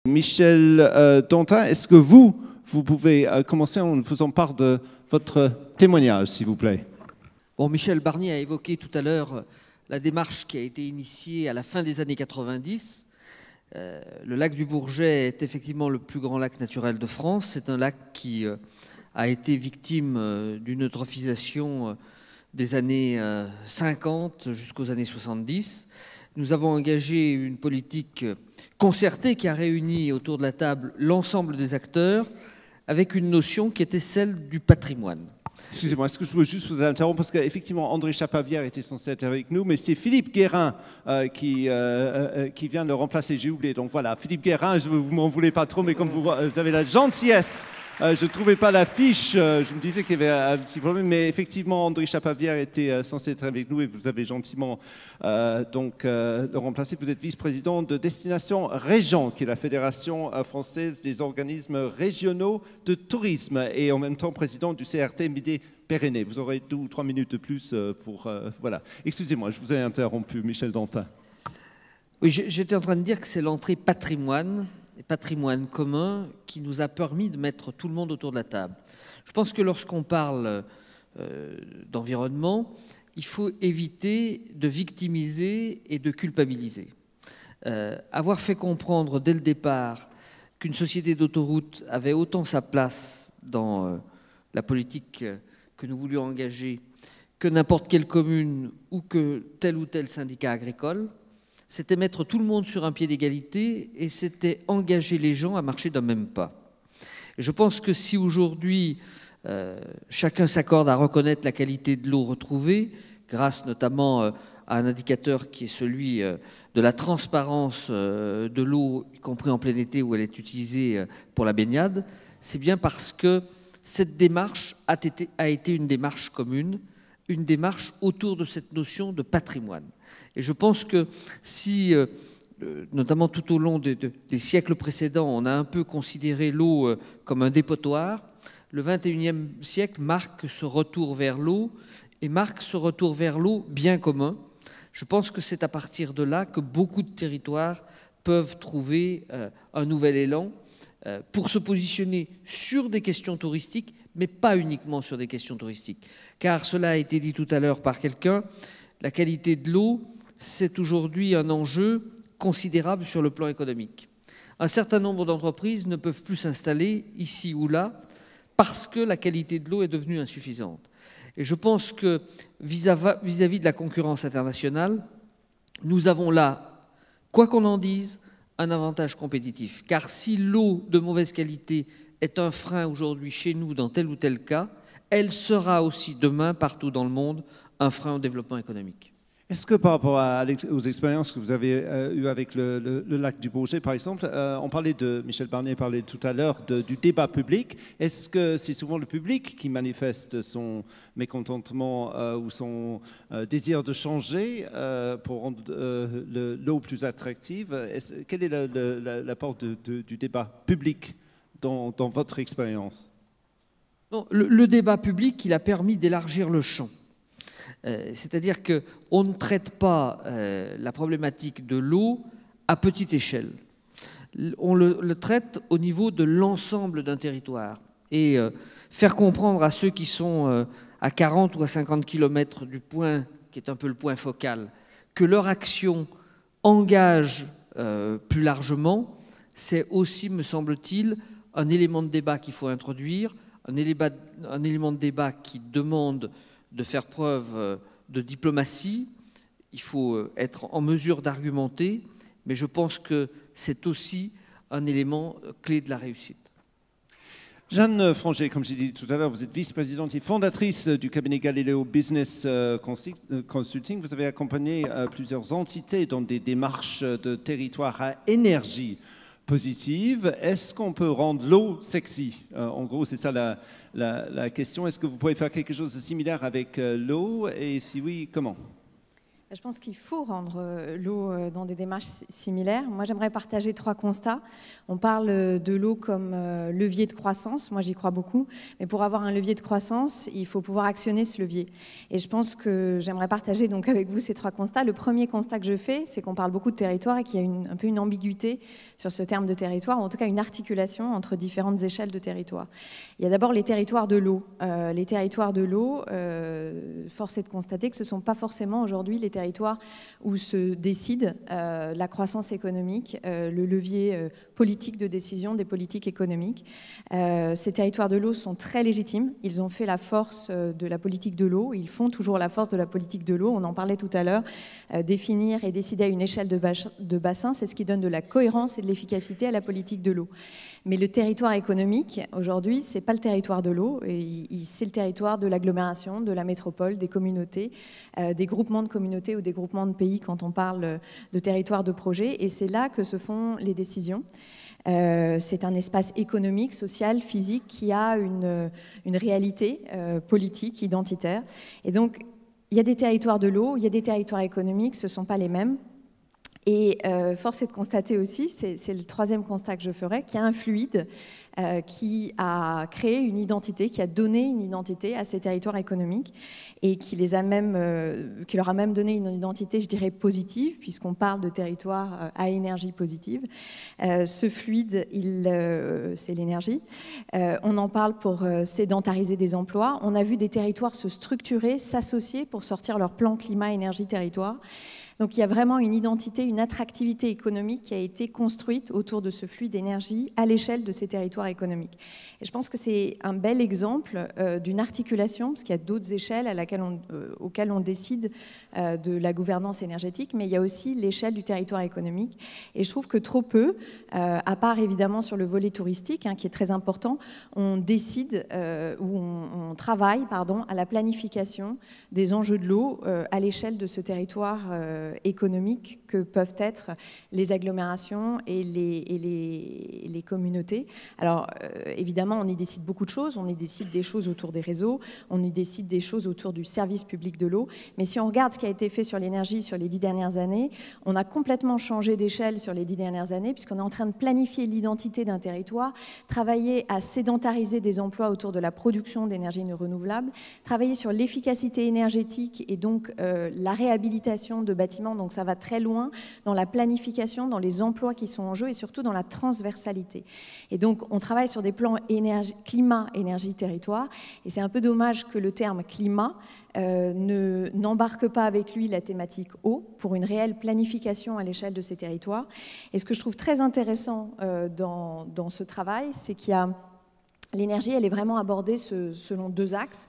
Michel Dantin, est-ce que vous pouvez commencer en faisant part de votre témoignage, s'il vous plaît? Bon, Michel Barnier a évoqué tout à l'heure la démarche qui a été initiée à la fin des années 90. Le lac du Bourget est effectivement le plus grand lac naturel de France. C'est un lac qui a été victime d'une eutrophisation des années 50 jusqu'aux années 70. Nous avons engagé une politique concertée qui a réuni autour de la table l'ensemble des acteurs avec une notion qui était celle du patrimoine. Excusez-moi, est-ce que je peux juste vous interrompre parce qu'effectivement, André Chapavière était censé être avec nous, mais c'est Philippe Guérin qui vient de le remplacer, j'ai oublié. Donc voilà, Philippe Guérin, vous m'en voulez pas trop, mais comme vous avez la gentillesse, je ne trouvais pas l'affiche, je me disais qu'il y avait un petit problème, mais effectivement, André Chapavière était censé être avec nous et vous avez gentiment le remplacé. Vous êtes vice-président de Destination Région, qui est la Fédération française des organismes régionaux de tourisme, et en même temps président du CRT Midi-Pyrénées. Vous aurez 2 ou 3 minutes de plus pour... voilà. Excusez-moi, je vous ai interrompu, Michel Dantin. Oui, j'étais en train de dire que c'est l'entrée patrimoine commun qui nous a permis de mettre tout le monde autour de la table. Je pense que lorsqu'on parle d'environnement, il faut éviter de victimiser et de culpabiliser. Avoir fait comprendre dès le départ qu'une société d'autoroute avait autant sa place dans la politique que nous voulions engager que n'importe quelle commune ou que tel ou tel syndicat agricole, c'était mettre tout le monde sur un pied d'égalité et c'était engager les gens à marcher d'un même pas. Et je pense que si aujourd'hui chacun s'accorde à reconnaître la qualité de l'eau retrouvée, grâce notamment à un indicateur qui est celui de la transparence de l'eau, y compris en plein été où elle est utilisée pour la baignade, c'est bien parce que cette démarche a été une démarche commune, une démarche autour de cette notion de patrimoine. Et je pense que si, notamment tout au long des siècles précédents, on a un peu considéré l'eau comme un dépotoir, le XXIe siècle marque ce retour vers l'eau et marque ce retour vers l'eau bien commun. Je pense que c'est à partir de là que beaucoup de territoires peuvent trouver un nouvel élan pour se positionner sur des questions touristiques, mais pas uniquement sur des questions touristiques. Car cela a été dit tout à l'heure par quelqu'un, la qualité de l'eau, c'est aujourd'hui un enjeu considérable sur le plan économique. Un certain nombre d'entreprises ne peuvent plus s'installer ici ou là parce que la qualité de l'eau est devenue insuffisante. Et je pense que vis-à-vis de la concurrence internationale, nous avons là, quoi qu'on en dise, un avantage compétitif. Car si l'eau de mauvaise qualité est un frein aujourd'hui chez nous dans tel ou tel cas, elle sera aussi demain, partout dans le monde, un frein au développement économique. Est-ce que par rapport aux expériences que vous avez eues avec le lac du Bourget, par exemple, Michel Barnier parlait tout à l'heure du débat public. Est-ce que c'est souvent le public qui manifeste son mécontentement ou son désir de changer pour rendre l'eau plus attractive? Quel est l'apport du débat public dans votre expérience? Non, le débat public, il a permis d'élargir le champ. C'est-à-dire qu'on ne traite pas la problématique de l'eau à petite échelle. On le traite au niveau de l'ensemble d'un territoire. Et faire comprendre à ceux qui sont à 40 ou à 50 km du point, qui est un peu le point focal, que leur action engage plus largement, c'est aussi, me semble-t-il, un élément de débat qu'il faut introduire, un élément de débat qui demande de faire preuve de diplomatie, il faut être en mesure d'argumenter, mais je pense que c'est aussi un élément clé de la réussite. Jeanne Franger, comme j'ai dit tout à l'heure, vous êtes vice-présidente et fondatrice du cabinet Galileo Business Consulting. Vous avez accompagné plusieurs entités dans des démarches de territoire à énergie positive. Est-ce qu'on peut rendre l'eau sexy? En gros, c'est ça la question. Est-ce que vous pouvez faire quelque chose de similaire avec l'eau? Et si oui, comment? Je pense qu'il faut rendre l'eau dans des démarches similaires. Moi, j'aimerais partager 3 constats. On parle de l'eau comme levier de croissance. Moi, j'y crois beaucoup. Mais pour avoir un levier de croissance, il faut pouvoir actionner ce levier. Et je pense que j'aimerais partager donc avec vous ces 3 constats. Le premier constat que je fais, c'est qu'on parle beaucoup de territoire et qu'il y a un peu une ambiguïté sur ce terme de territoire, ou en tout cas une articulation entre différentes échelles de territoire. Il y a d'abord les territoires de l'eau. Les territoires de l'eau, force est de constater que ce ne sont pas forcément aujourd'hui les territoires où se décide la croissance économique, le levier politique de décision des politiques économiques. Ces territoires de l'eau sont très légitimes. Ils ont fait la force de la politique de l'eau. Ils font toujours la force de la politique de l'eau. On en parlait tout à l'heure. Définir et décider à une échelle de bassin, c'est ce qui donne de la cohérence et de l'efficacité à la politique de l'eau. Mais le territoire économique, aujourd'hui, ce n'est pas le territoire de l'eau, c'est le territoire de l'agglomération, de la métropole, des communautés, des groupements de communautés ou des groupements de pays quand on parle de territoire de projet. Et c'est là que se font les décisions. C'est un espace économique, social, physique qui a une réalité politique, identitaire. Et donc, il y a des territoires de l'eau, il y a des territoires économiques, ce ne sont pas les mêmes. Et force est de constater aussi, c'est le 3e constat que je ferai, qu'il y a un fluide qui a créé une identité, qui a donné une identité à ces territoires économiques et qui leur a même donné une identité, je dirais, positive, puisqu'on parle de territoires à énergie positive. Ce fluide, c'est l'énergie. On en parle pour sédentariser des emplois. On a vu des territoires se structurer, s'associer pour sortir leur plan climat, énergie, territoire. Donc il y a vraiment une identité, une attractivité économique qui a été construite autour de ce flux d'énergie à l'échelle de ces territoires économiques. Et je pense que c'est un bel exemple d'une articulation, parce qu'il y a d'autres échelles auxquelles on décide de la gouvernance énergétique, mais il y a aussi l'échelle du territoire économique. Et je trouve que trop peu, à part évidemment sur le volet touristique, qui est très important, on décide ou on travaille à la planification des enjeux de l'eau à l'échelle de ce territoire économiques que peuvent être les agglomérations et les communautés. Alors, évidemment, on y décide beaucoup de choses. On y décide des choses autour des réseaux, on y décide des choses autour du service public de l'eau. Mais si on regarde ce qui a été fait sur l'énergie sur les 10 dernières années, on a complètement changé d'échelle sur les 10 dernières années, puisqu'on est en train de planifier l'identité d'un territoire, travailler à sédentariser des emplois autour de la production d'énergie renouvelable, travailler sur l'efficacité énergétique et donc la réhabilitation de bâtiments. Donc ça va très loin dans la planification, dans les emplois qui sont en jeu et surtout dans la transversalité. Et donc on travaille sur des plans climat, énergie, territoire. Et c'est un peu dommage que le terme climat n'embarque pas avec lui la thématique eau pour une réelle planification à l'échelle de ces territoires. Et ce que je trouve très intéressant dans ce travail, c'est qu'il y a l'énergie, elle est vraiment abordée selon 2 axes.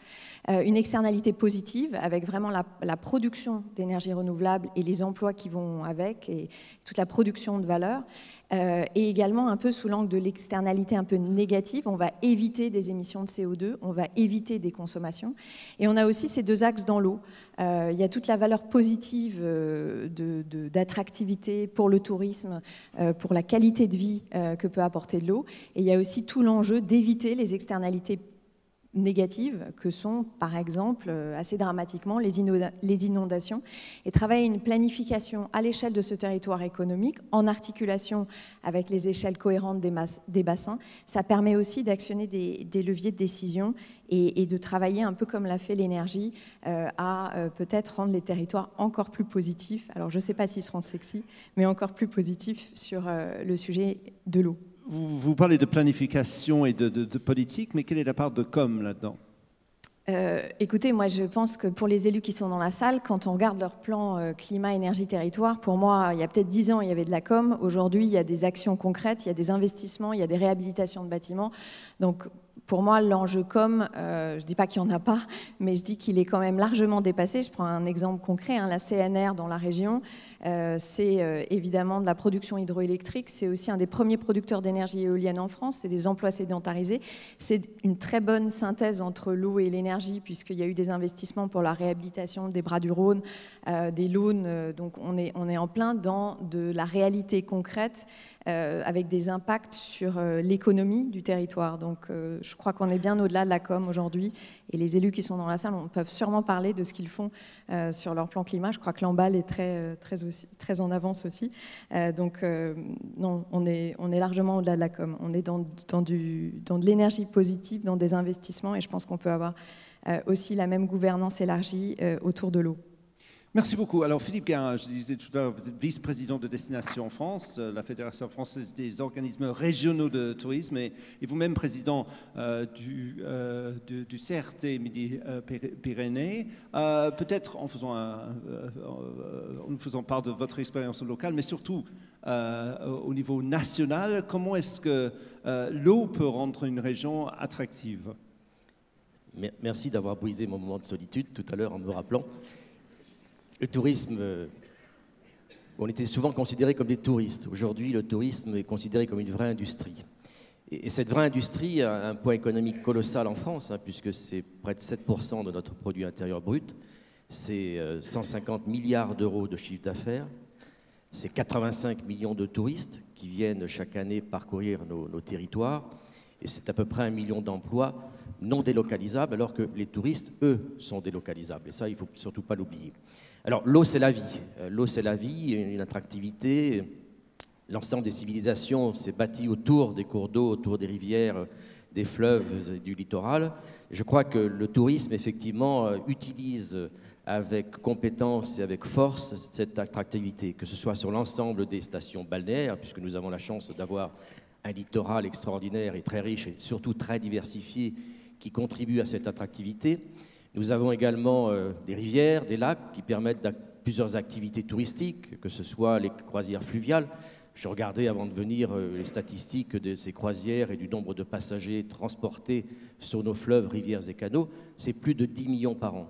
Une externalité positive avec vraiment la production d'énergie renouvelable et les emplois qui vont avec et toute la production de valeur. Et également un peu sous l'angle de l'externalité un peu négative, on va éviter des émissions de CO2, on va éviter des consommations. Et on a aussi ces 2 axes dans l'eau. Il y a toute la valeur positive d'attractivité pour le tourisme, pour la qualité de vie que peut apporter de l'eau. Et il y a aussi tout l'enjeu d'éviter les externalités négatives que sont, par exemple, assez dramatiquement, les inondations, et travailler une planification à l'échelle de ce territoire économique, en articulation avec les échelles cohérentes des bassins, ça permet aussi d'actionner des leviers de décision et de travailler un peu comme l'a fait l'énergie à peut-être rendre les territoires encore plus positifs. Alors, je ne sais pas s'ils seront sexy, mais encore plus positifs sur le sujet de l'eau. Vous parlez de planification et de politique, mais quelle est la part de com là-dedans ? Écoutez, moi je pense que pour les élus qui sont dans la salle, quand on regarde leur plan climat, énergie, territoire, pour moi, il y a peut-être 10 ans, il y avait de la com. Aujourd'hui, il y a des actions concrètes, il y a des investissements, il y a des réhabilitations de bâtiments. Donc, pour moi, l'enjeu com, je ne dis pas qu'il n'y en a pas, mais je dis qu'il est quand même largement dépassé. Je prends un exemple concret, la CNR dans la région, c'est évidemment de la production hydroélectrique, c'est aussi un des premiers producteurs d'énergie éolienne en France, c'est des emplois sédentarisés. C'est une très bonne synthèse entre l'eau et l'énergie, puisqu'il y a eu des investissements pour la réhabilitation des bras du Rhône, des Launes, donc on est en plein dans de la réalité concrète avec des impacts sur l'économie du territoire. Donc je crois qu'on est bien au-delà de la com aujourd'hui, et les élus qui sont dans la salle peuvent sûrement parler de ce qu'ils font sur leur plan climat. Je crois que Lamballe est très en avance aussi. Donc non, on est largement au-delà de la com. On est dans de l'énergie positive, dans des investissements, et je pense qu'on peut avoir aussi la même gouvernance élargie autour de l'eau. Merci beaucoup. Alors Philippe Guérin, je disais tout à l'heure, vous êtes vice-président de Destination France, la Fédération française des organismes régionaux de tourisme, et vous-même président du CRT Midi-Pyrénées. Peut-être en nous faisant part de votre expérience locale, mais surtout au niveau national, comment est-ce que l'eau peut rendre une région attractive? Merci d'avoir brisé mon moment de solitude tout à l'heure en me rappelant. Le tourisme, on était souvent considérés comme des touristes. Aujourd'hui, le tourisme est considéré comme une vraie industrie. Et cette vraie industrie a un poids économique colossal en France, puisque c'est près de 7% de notre produit intérieur brut. C'est 150 milliards d'euros de chiffre d'affaires. C'est 85 millions de touristes qui viennent chaque année parcourir nos territoires. Et c'est à peu près 1 million d'emplois non délocalisables, alors que les touristes, eux, sont délocalisables. Et ça, il ne faut surtout pas l'oublier. Alors, l'eau, c'est la vie. L'eau, c'est la vie, une attractivité. L'ensemble des civilisations s'est bâti autour des cours d'eau, autour des rivières, des fleuves et du littoral. Je crois que le tourisme, effectivement, utilise avec compétence et avec force cette attractivité, que ce soit sur l'ensemble des stations balnéaires, puisque nous avons la chance d'avoir un littoral extraordinaire et très riche et surtout très diversifié qui contribue à cette attractivité. Nous avons également des rivières, des lacs qui permettent plusieurs activités touristiques, que ce soit les croisières fluviales. Je regardais avant de venir les statistiques de ces croisières et du nombre de passagers transportés sur nos fleuves, rivières et canaux. C'est plus de 10 millions par an.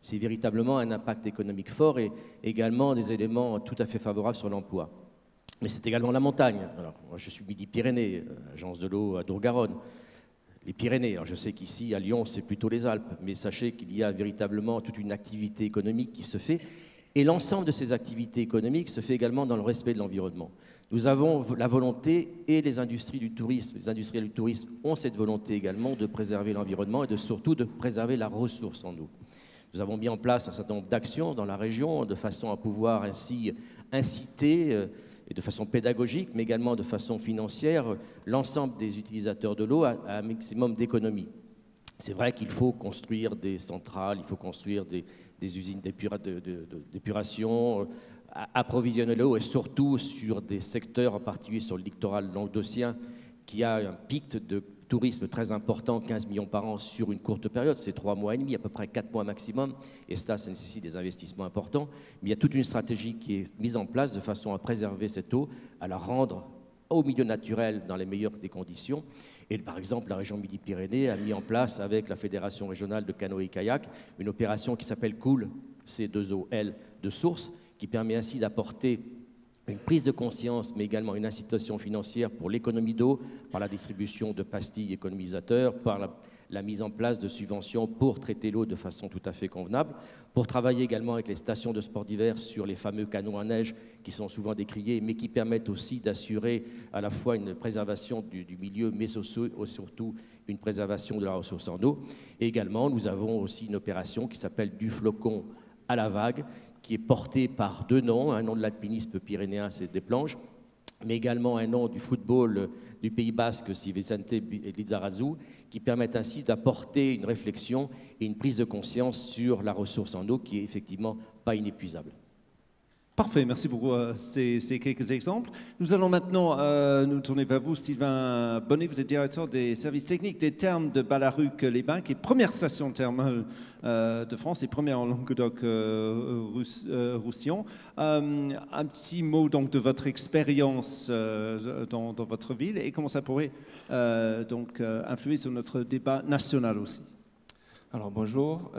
C'est véritablement un impact économique fort et également des éléments tout à fait favorables sur l'emploi. Mais c'est également la montagne. Alors, moi, je suis Midi-Pyrénées, agence de l'eau à Dour-Garonne. Les Pyrénées, alors je sais qu'ici, à Lyon, c'est plutôt les Alpes, mais sachez qu'il y a véritablement toute une activité économique qui se fait, et l'ensemble de ces activités économiques se fait également dans le respect de l'environnement. Nous avons la volonté, et les industriels du tourisme ont cette volonté également de préserver l'environnement et surtout de préserver la ressource en eau. Nous avons mis en place un certain nombre d'actions dans la région de façon à pouvoir ainsi inciter et de façon pédagogique, mais également de façon financière, l'ensemble des utilisateurs de l'eau à un maximum d'économie. C'est vrai qu'il faut construire des centrales, il faut construire des usines d'épuration, approvisionner l'eau, et surtout sur des secteurs, en particulier sur le littoral languedocien, qui a un pic de tourisme très important, 15 millions par an sur une courte période, c'est 3 mois et demi, à peu près 4 mois maximum, et cela, ça nécessite des investissements importants. Mais il y a toute une stratégie qui est mise en place de façon à préserver cette eau, à la rendre au milieu naturel dans les meilleures des conditions. Et par exemple, la région Midi-Pyrénées a mis en place, avec la Fédération régionale de canoë-kayak, une opération qui s'appelle Cool, C2OL de source, qui permet ainsi d'apporter une prise de conscience, mais également une incitation financière pour l'économie d'eau, par la distribution de pastilles économisateurs, par la mise en place de subventions pour traiter l'eau de façon tout à fait convenable, pour travailler également avec les stations de sport d'hiver sur les fameux canaux à neige qui sont souvent décriés, mais qui permettent aussi d'assurer à la fois une préservation du milieu, mais surtout une préservation de la ressource en eau. Et également, nous avons aussi une opération qui s'appelle Du flocon à la vague, qui est porté par 2 noms, un nom de l'alpinisme pyrénéen, c'est Desplanges, mais également un nom du football du Pays Basque, c'est Vicente Lizarazu, qui permettent ainsi d'apporter une réflexion et une prise de conscience sur la ressource en eau qui est effectivement pas inépuisable. Parfait, merci beaucoup. Ces quelques exemples. Nous allons maintenant nous tourner vers vous, Sylvain Bonnet. Vous êtes directeur des services techniques des thermes de Ballaruc-les-Bains, qui est première station thermale de France et première en Languedoc-Roussillon. Un petit mot donc de votre expérience dans votre ville et comment ça pourrait donc influer sur notre débat national aussi. Alors bonjour,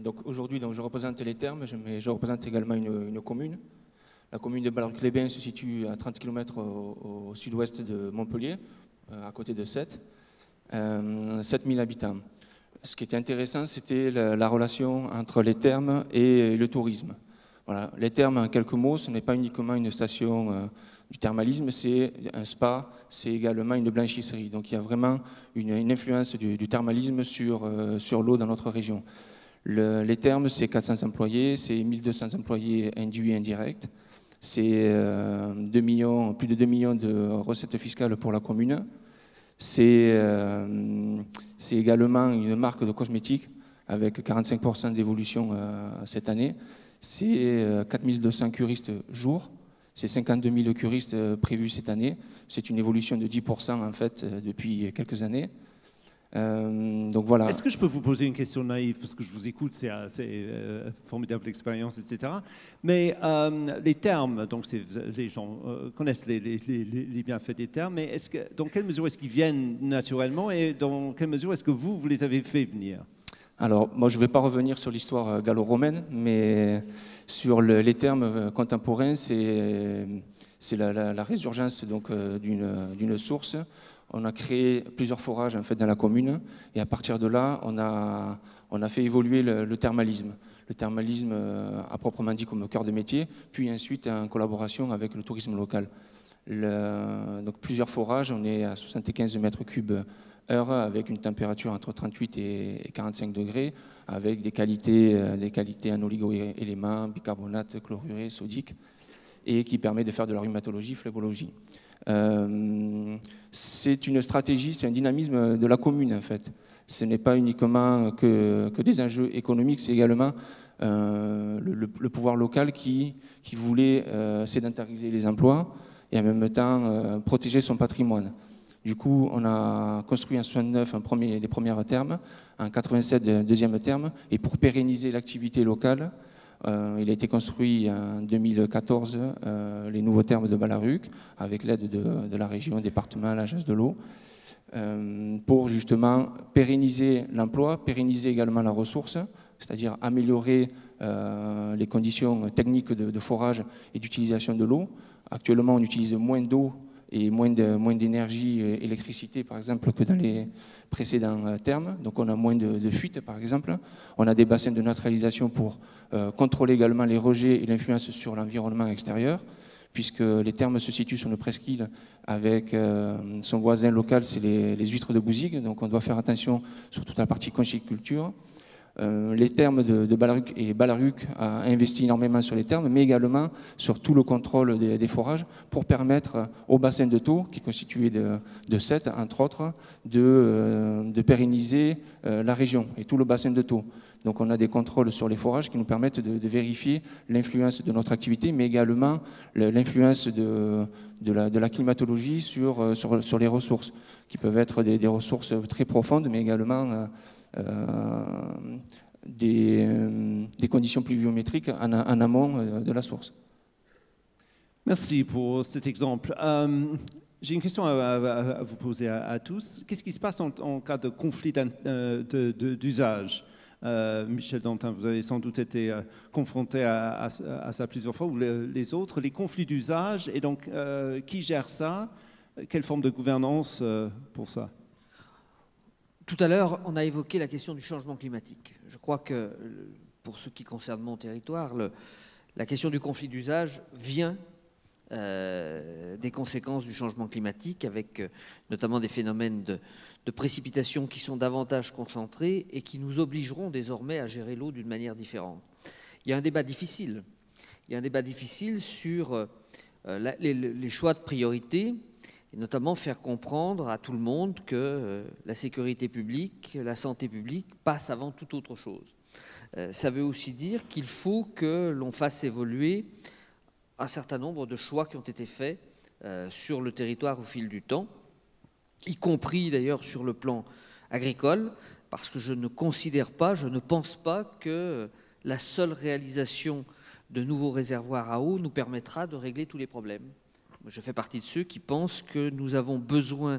donc aujourd'hui je représente les thermes, mais je représente également une commune. La commune de Ballaruc-les-Bains se situe à 30 km au sud-ouest de Montpellier, à côté de Sète, 7000 habitants. Ce qui était intéressant, c'était la relation entre les thermes et le tourisme. Voilà. Les thermes, en quelques mots, ce n'est pas uniquement une station du thermalisme, c'est un spa, c'est également une blanchisserie. Donc il y a vraiment une influence du thermalisme sur l'eau dans notre région. Les thermes, c'est 400 employés, c'est 1200 employés induits et indirects, c'est plus de 2 millions de recettes fiscales pour la commune. C'est également une marque de cosmétiques avec 45% d'évolution cette année. C'est 4200 curistes jour. C'est 52 000 curistes prévus cette année. C'est une évolution de 10% en fait depuis quelques années. Donc voilà. Est-ce que je peux vous poser une question naïve, parce que je vous écoute, c'est formidable expérience, etc. Mais les termes, donc les gens connaissent les bienfaits des termes, mais dans quelle mesure est-ce qu'ils viennent naturellement et dans quelle mesure est-ce que vous les avez fait venir? Alors, moi, je ne vais pas revenir sur l'histoire gallo-romaine, mais sur les termes contemporains, c'est la résurgence d'une source. On a créé plusieurs forages en fait, dans la commune, et à partir de là, on a fait évoluer le thermalisme. Le thermalisme à proprement dit comme cœur de métier, puis ensuite en collaboration avec le tourisme local. Donc plusieurs forages, on est à 75 mètres cubes heure, avec une température entre 38 et 45 degrés, avec des qualités en oligo-éléments, bicarbonate, chloruré, sodique, et qui permet de faire de la rhumatologie, phlébologie. C'est une stratégie, c'est un dynamisme de la commune en fait. Ce n'est pas uniquement que des enjeux économiques, c'est également le pouvoir local qui voulait sédentariser les emplois et en même temps protéger son patrimoine. Du coup, on a construit en 69 les premiers termes, en 87 deuxième terme, et pour pérenniser l'activité locale, il a été construit en 2014 les nouveaux termes de Balaruc, avec l'aide de la région, département, l'agence de l'eau, pour justement pérenniser l'emploi, pérenniser également la ressource, c'est-à-dire améliorer les conditions techniques de forage et d'utilisation de l'eau. Actuellement, on utilise moins d'eau et moins d'énergie et électricité, par exemple, que dans les précédents termes. Donc on a moins de fuites, par exemple. On a des bassins de neutralisation pour contrôler également les rejets et l'influence sur l'environnement extérieur, puisque les termes se situent sur une presqu'île avec son voisin local, c'est les huîtres de Bouzigues. Donc on doit faire attention sur toute la partie conchiculture. Les termes de Balaruc, et Balaruc a investi énormément sur les termes, mais également sur tout le contrôle des forages pour permettre au bassin de Thau, qui est constitué de 7, entre autres, de pérenniser la région et tout le bassin de Thau. Donc on a des contrôles sur les forages qui nous permettent de vérifier l'influence de notre activité, mais également l'influence de la climatologie sur les ressources, qui peuvent être des ressources très profondes, mais également des conditions pluviométriques en amont de la source. Merci pour cet exemple. J'ai une question à vous poser à tous. Qu'est-ce qui se passe en cas de conflit d'usage? Michel Dantin, vous avez sans doute été confronté à ça plusieurs fois, ou les autres, les conflits d'usage, et donc qui gère ça? Quelle forme de gouvernance pour ça? Tout à l'heure, on a évoqué la question du changement climatique. Je crois que, pour ce qui concerne mon territoire, la question du conflit d'usage vient des conséquences du changement climatique, avec notamment des phénomènes de précipitations qui sont davantage concentrés et qui nous obligeront désormais à gérer l'eau d'une manière différente. Il y a un débat difficile. Il y a un débat difficile sur les choix de priorité, et notamment faire comprendre à tout le monde que la sécurité publique, la santé publique passe avant toute autre chose. Ça veut aussi dire qu'il faut que l'on fasse évoluer un certain nombre de choix qui ont été faits sur le territoire au fil du temps, y compris d'ailleurs sur le plan agricole, parce que je ne pense pas que la seule réalisation de nouveaux réservoirs à eau nous permettra de régler tous les problèmes. Je fais partie de ceux qui pensent que nous avons besoin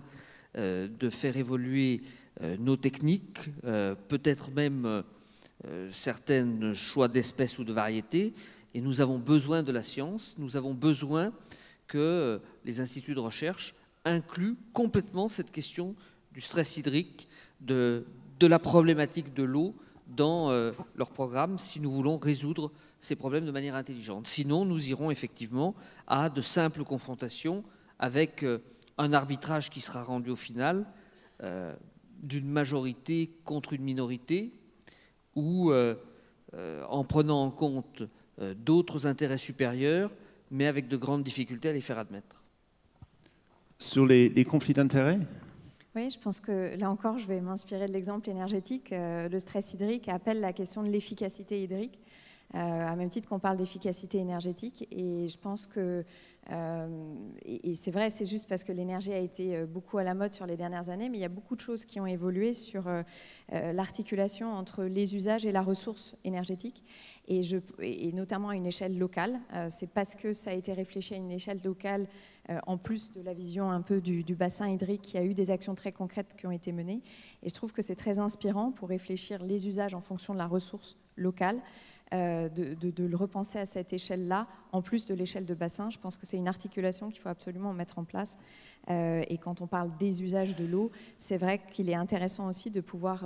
de faire évoluer nos techniques, peut-être même certains choix d'espèces ou de variétés, et nous avons besoin de la science, nous avons besoin que les instituts de recherche incluent complètement cette question du stress hydrique, de la problématique de l'eau dans leur programme, si nous voulons résoudre ces problèmes de manière intelligente. Sinon, nous irons effectivement à de simples confrontations avec un arbitrage qui sera rendu au final d'une majorité contre une minorité ou en prenant en compte d'autres intérêts supérieurs, mais avec de grandes difficultés à les faire admettre. Sur les conflits d'intérêts? Oui, je pense que là encore, je vais m'inspirer de l'exemple énergétique. Le stress hydrique appelle la question de l'efficacité hydrique, à même titre qu'on parle d'efficacité énergétique. Et je pense que, et c'est vrai, c'est juste parce que l'énergie a été beaucoup à la mode sur les dernières années, mais il y a beaucoup de choses qui ont évolué sur l'articulation entre les usages et la ressource énergétique, et notamment à une échelle locale. C'est parce que ça a été réfléchi à une échelle locale, en plus de la vision un peu du bassin hydrique, qu'il y a eu des actions très concrètes qui ont été menées. Et je trouve que c'est très inspirant pour réfléchir les usages en fonction de la ressource locale, de le repenser à cette échelle-là, en plus de l'échelle de bassin. Je pense que c'est une articulation qu'il faut absolument mettre en place. Et quand on parle des usages de l'eau, c'est vrai qu'il est intéressant aussi de pouvoir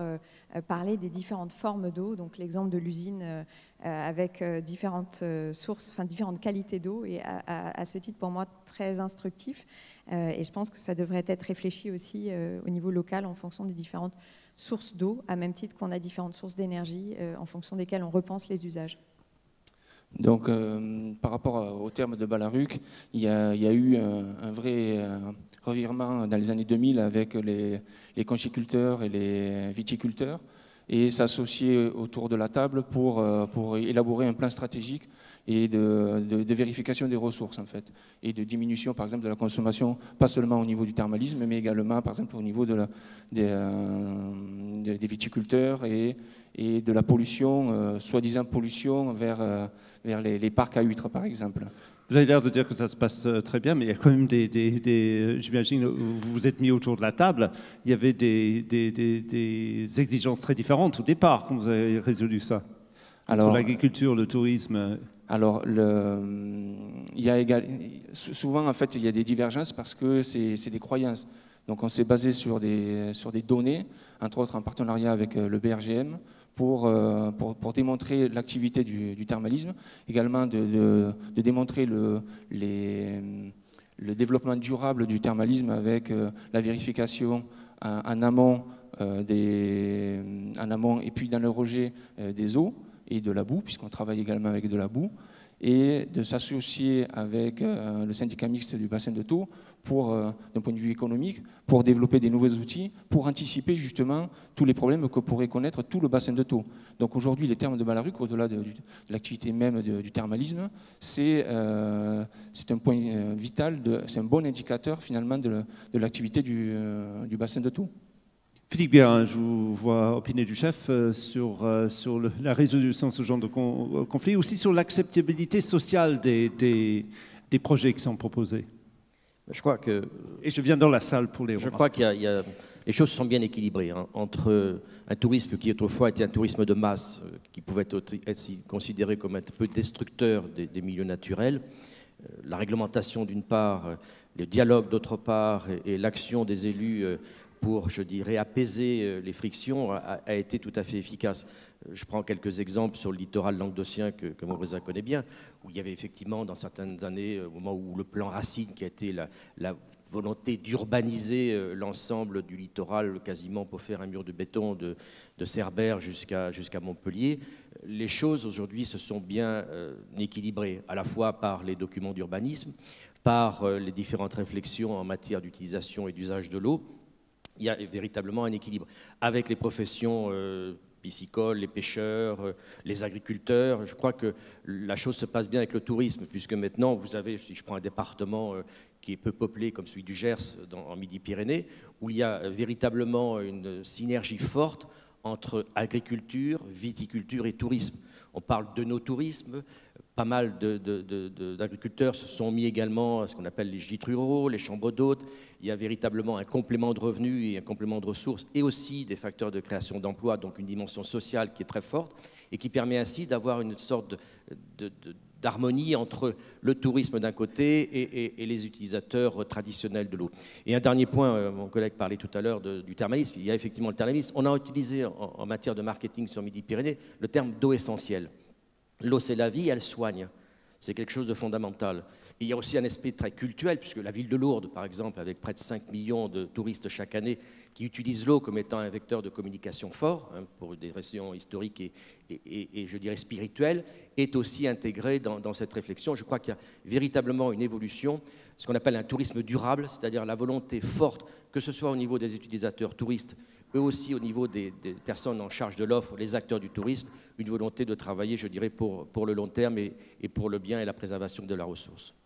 parler des différentes formes d'eau. Donc l'exemple de l'usine avec différentes sources, enfin différentes qualités d'eau, et à ce titre pour moi très instructif. Et je pense que ça devrait être réfléchi aussi au niveau local en fonction des différentes sources d'eau, à même titre qu'on a différentes sources d'énergie en fonction desquelles on repense les usages. Donc, par rapport au terme de Balaruc, il y a eu un vrai revirement dans les années 2000 avec les conchiculteurs et les viticulteurs, et s'associer autour de la table pour élaborer un plan stratégique et de vérification des ressources, en fait, et de diminution, par exemple, de la consommation, pas seulement au niveau du thermalisme, mais également, par exemple, au niveau des viticulteurs et de la pollution, soi-disant pollution vers les parcs à huîtres, par exemple. Vous avez l'air de dire que ça se passe très bien, mais il y a quand même j'imagine, vous vous êtes mis autour de la table, il y avait des exigences très différentes au départ quand vous avez résolu ça. Entre l'agriculture, le tourisme. Alors, souvent, en fait, il y a des divergences parce que c'est des croyances. Donc, on s'est basé sur des données, entre autres en partenariat avec le BRGM, pour démontrer l'activité du thermalisme, également de démontrer le développement durable du thermalisme avec la vérification en amont et puis dans le rejet des eaux et de la boue, puisqu'on travaille également avec de la boue, et de s'associer avec le syndicat mixte du bassin de Thau d'un point de vue économique, pour développer des nouveaux outils, pour anticiper justement tous les problèmes que pourrait connaître tout le bassin de Thau. Donc aujourd'hui, les termes de Balaruc, au-delà de l'activité même du thermalisme, c'est un point vital, c'est un bon indicateur finalement de l'activité du bassin de Thau. Philippe Guérin, je vous vois opiner du chef sur la résolution de ce genre de conflit, aussi sur l'acceptabilité sociale des projets qui sont proposés. Je crois que... Et je viens dans la salle pour les remarques. Je crois qu'il les choses sont bien équilibrées entre un tourisme qui autrefois était un tourisme de masse, qui pouvait être considéré comme un peu destructeur des milieux naturels, la réglementation d'une part, le dialogue d'autre part, et l'action des élus pour, je dirais, apaiser les frictions a été tout à fait efficace. Je prends quelques exemples sur le littoral languedocien que Maubreza connaît bien, où il y avait effectivement, dans certaines années, au moment où le plan Racine, qui a été la volonté d'urbaniser l'ensemble du littoral, quasiment pour faire un mur de béton de Cerbère jusqu'à Montpellier, les choses aujourd'hui se sont bien équilibrées, à la fois par les documents d'urbanisme, par les différentes réflexions en matière d'utilisation et d'usage de l'eau. Il y a véritablement un équilibre avec les professions piscicoles, les pêcheurs, les agriculteurs. Je crois que la chose se passe bien avec le tourisme, puisque maintenant, vous avez, si je prends un département qui est peu peuplé comme celui du Gers en Midi-Pyrénées, où il y a véritablement une synergie forte entre agriculture, viticulture et tourisme. On parle de nos tourismes. Pas mal d'agriculteurs se sont mis également à ce qu'on appelle les gîtes ruraux, les chambres d'hôtes. Il y a véritablement un complément de revenus et un complément de ressources et aussi des facteurs de création d'emplois, donc une dimension sociale qui est très forte et qui permet ainsi d'avoir une sorte d'harmonie entre le tourisme d'un côté et les utilisateurs traditionnels de l'eau. Et un dernier point, mon collègue parlait tout à l'heure du thermalisme. Il y a effectivement le thermalisme. On a utilisé en matière de marketing sur Midi-Pyrénées le terme d'eau essentielle. L'eau, c'est la vie, elle soigne. C'est quelque chose de fondamental. Et il y a aussi un aspect très culturel, puisque la ville de Lourdes, par exemple, avec près de 5 millions de touristes chaque année, qui utilisent l'eau comme étant un vecteur de communication fort, pour des raisons historiques et je dirais spirituelles, est aussi intégrée dans cette réflexion. Je crois qu'il y a véritablement une évolution, ce qu'on appelle un tourisme durable, c'est-à-dire la volonté forte, que ce soit au niveau des utilisateurs touristes, eux aussi au niveau des personnes en charge de l'offre, les acteurs du tourisme, une volonté de travailler, je dirais, pour le long terme et pour le bien et la préservation de la ressource.